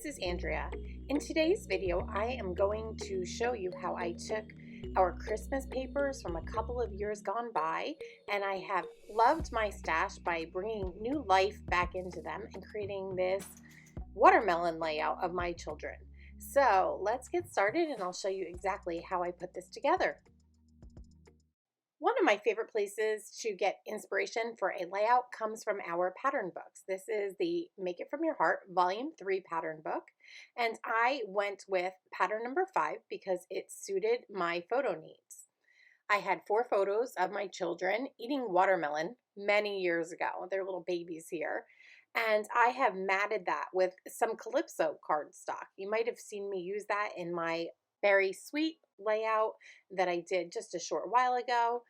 is Andrea. In today's video, I am going to show you how I took our Christmas papers from a couple of years gone by, and I have loved my stash by bringing new life back into them and creating this watermelon layout of my children. So let's get started and I'll show you exactly how I put this together. One of my favorite places to get inspiration for a layout comes from our pattern books. This is the Make It From Your Heart Volume 3 pattern book, and I went with pattern number 5 because it suited my photo needs. I had 4 photos of my children eating watermelon many years ago. They're little babies here. And I have matted that with some Calypso cardstock. You might have seen me use that in my Very Sweet layout that I did just a short while ago,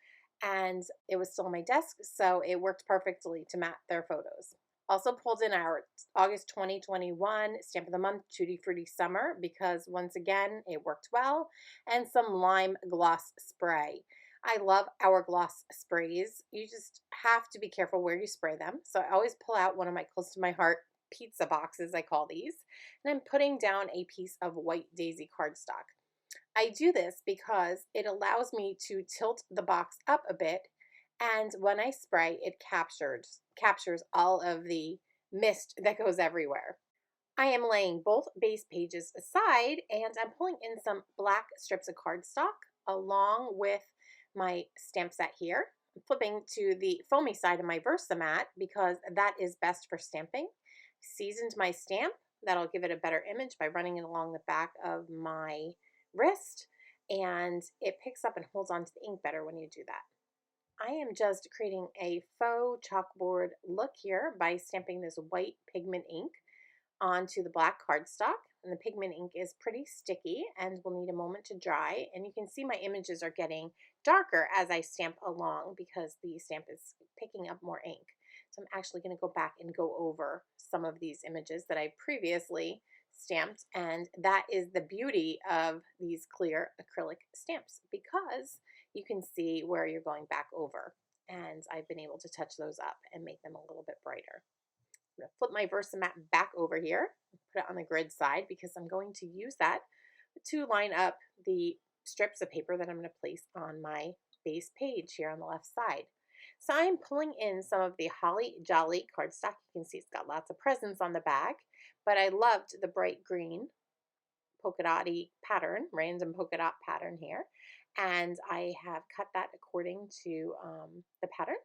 and it was still on my desk, so it worked perfectly to mat their photos. Also pulled in our August 2021 Stamp of the Month Tutti Frutti Summer because once again it worked well, and some lime gloss spray. I love our gloss sprays. You just have to be careful where you spray them. So I always pull out one of my close to my heart pizza boxes, I call these, and I'm putting down a piece of white daisy cardstock. I do this because it allows me to tilt the box up a bit, and when I spray, it captures all of the mist that goes everywhere. I am laying both base pages aside, and I'm pulling in some black strips of cardstock along with my stamp set here. I'm flipping to the foamy side of my Versamat because that is best for stamping. Seasoned my stamp. That'll give it a better image by running it along the back of my wrist, and it picks up and holds onto the ink better when you do that. I am just creating a faux chalkboard look here by stamping this white pigment ink onto the black cardstock, and the pigment ink is pretty sticky and will need a moment to dry, and you can see my images are getting darker as I stamp along because the stamp is picking up more ink. So I'm actually going to go back and go over some of these images that I previously stamped, and that is the beauty of these clear acrylic stamps because you can see where you're going back over, and I've been able to touch those up and make them a little bit brighter. I'm going to flip my Versamat back over here, put it on the grid side because I'm going to use that to line up the strips of paper that I'm going to place on my base page here on the left side. So I'm pulling in some of the Holly Jolly cardstock. You can see it's got lots of presents on the back, but I loved the bright green polka dotty pattern, random polka dot pattern here, and I have cut that according to the pattern.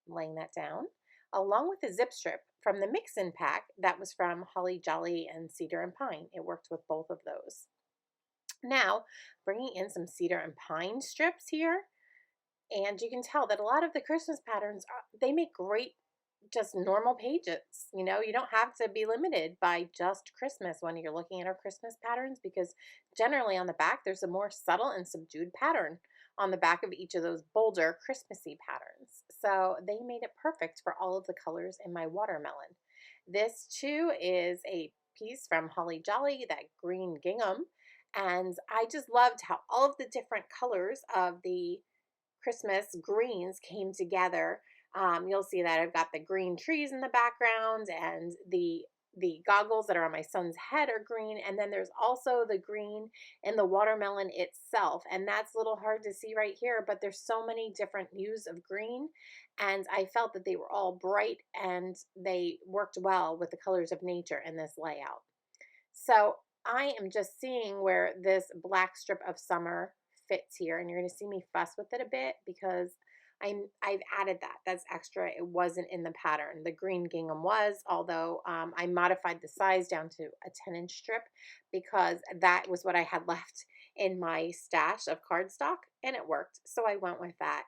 I'm laying that down along with a zip strip from the mix-in pack that was from Holly Jolly and Cedar and Pine. It worked with both of those. Now bringing in some cedar and pine strips here, and you can tell that a lot of the Christmas patterns they make great just normal pages. You know, you don't have to be limited by just Christmas when you're looking at our Christmas patterns because generally on the back there's a more subtle and subdued pattern on the back of each of those bolder Christmassy patterns. So they made it perfect for all of the colors in my watermelon. This too is a piece from Holly Jolly, that green gingham, and I just loved how all of the different colors of the Christmas greens came together. You'll see that I've got the green trees in the background, and the goggles that are on my son's head are green, and then there's also the green in the watermelon itself, and that's a little hard to see right here, but there's so many different hues of green, and I felt that they were all bright and they worked well with the colors of nature in this layout. So I am just seeing where this black strip of summer fits here, and you're going to see me fuss with it a bit because I've added that. That's extra. It wasn't in the pattern. The green gingham was, although I modified the size down to a 10-inch strip because that was what I had left in my stash of cardstock, and it worked. So I went with that.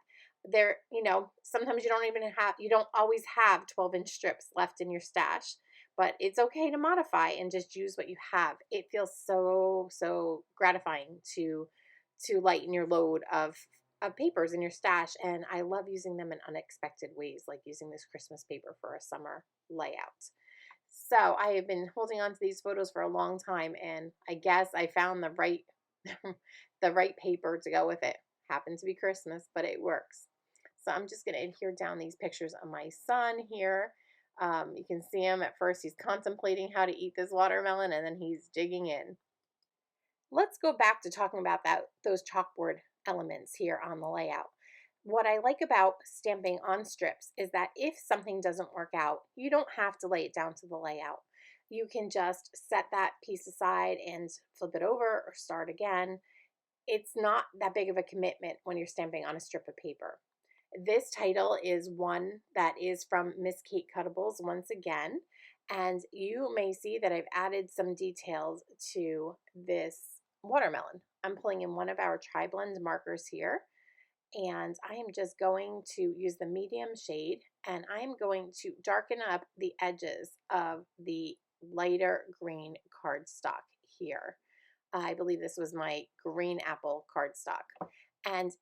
There, you know, sometimes you don't always have 12-inch strips left in your stash, but it's okay to modify and just use what you have. It feels so gratifying to lighten your load of papers in your stash, and I love using them in unexpected ways, like using this Christmas paper for a summer layout. So I have been holding on to these photos for a long time, and I guess I found the right the right paper to go with it. Happened to be Christmas, but it works. So I'm just going to adhere down these pictures of my son here. You can see him at first, he's contemplating how to eat this watermelon, and then he's digging in. Let's go back to talking about those chalkboard elements here on the layout. What I like about stamping on strips is that if something doesn't work out, you don't have to lay it down to the layout. You can just set that piece aside and flip it over or start again. It's not that big of a commitment when you're stamping on a strip of paper. This title is one that is from Miss Kate Cuttables once again, and you may see that I've added some details to this watermelon. I'm pulling in one of our tri-blend markers here, and I am just going to use the medium shade, and I'm going to darken up the edges of the lighter green cardstock here. I believe this was my green apple cardstock. And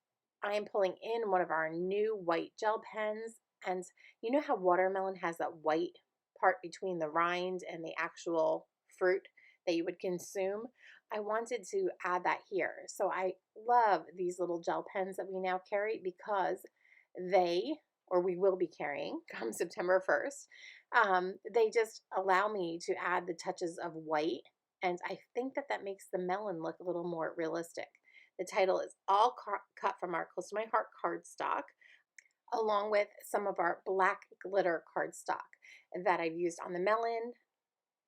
I am pulling in one of our new white gel pens. And you know how watermelon has that white part between the rind and the actual fruit that you would consume? I wanted to add that here. So I love these little gel pens that we now carry because we will be carrying come September 1st, they just allow me to add the touches of white, and I think that makes the melon look a little more realistic. The title is all cut from our Close to My Heart cardstock, along with some of our black glitter cardstock that I've used on the melon,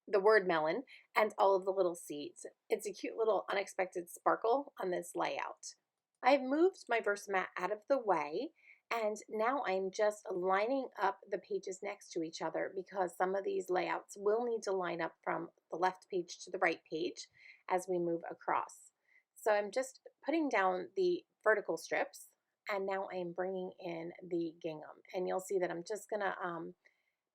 the word melon, and all of the little seeds. It's a cute little unexpected sparkle on this layout. I've moved my Versamat out of the way, and now I'm just lining up the pages next to each other because some of these layouts will need to line up from the left page to the right page as we move across. So I'm just putting down the vertical strips, and now I'm bringing in the gingham. And you'll see that I'm just gonna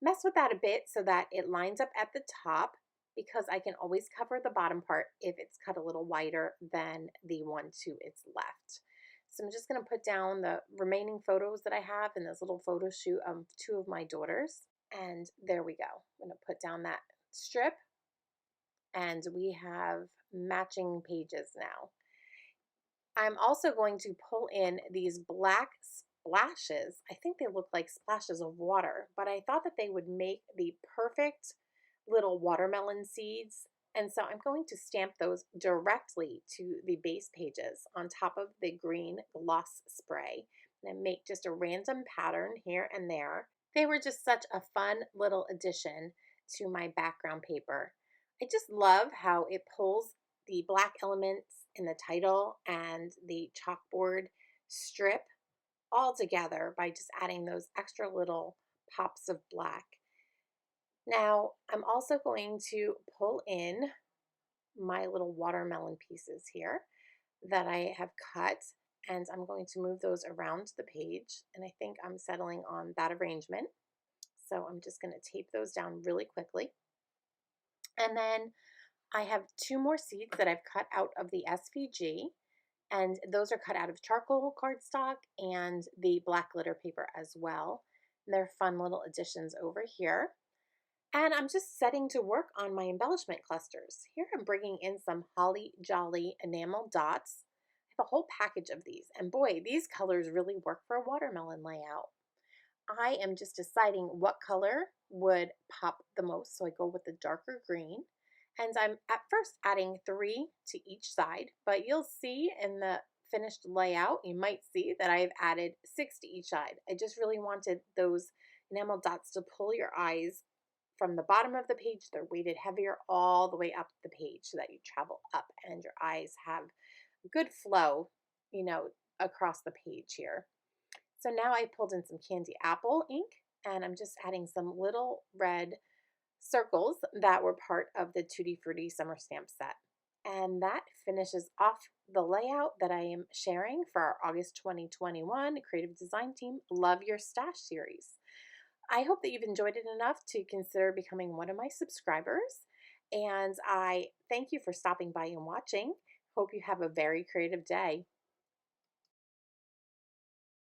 mess with that a bit so that it lines up at the top, because I can always cover the bottom part if it's cut a little wider than the one to its left. So I'm just going to put down the remaining photos that I have in this little photo shoot of two of my daughters. And there we go. I'm going to put down that strip, and we have matching pages now. I'm also going to pull in these black splashes. I think they look like splashes of water, but I thought that they would make the perfect little watermelon seeds. And so I'm going to stamp those directly to the base pages on top of the green gloss spray and make just a random pattern here and there. They were just such a fun little addition to my background paper. I just love how it pulls the black elements in the title and the chalkboard strip all together by just adding those extra little pops of black. Now, I'm also going to pull in my little watermelon pieces here that I have cut, and I'm going to move those around the page, and I think I'm settling on that arrangement. So I'm just going to tape those down really quickly. And then I have two more seeds that I've cut out of the SVG, and those are cut out of charcoal cardstock and the black glitter paper as well. And they're fun little additions over here. And I'm just setting to work on my embellishment clusters. Here I'm bringing in some Holly Jolly enamel dots. I have a whole package of these, and boy, these colors really work for a watermelon layout. I am just deciding what color would pop the most, so I go with the darker green. And I'm at first adding 3 to each side, but you'll see in the finished layout, you might see that I've added 6 to each side. I just really wanted those enamel dots to pull your eyes from the bottom of the page. They're weighted heavier all the way up the page so that you travel up and your eyes have good flow, across the page here. So now I pulled in some candy apple ink, and I'm just adding some little red circles that were part of the Tutti Frutti Summer stamp set. And that finishes off the layout that I am sharing for our August 2021 Creative Design Team Love Your Stash series. I hope that you've enjoyed it enough to consider becoming one of my subscribers, and I thank you for stopping by and watching. Hope you have a very creative day.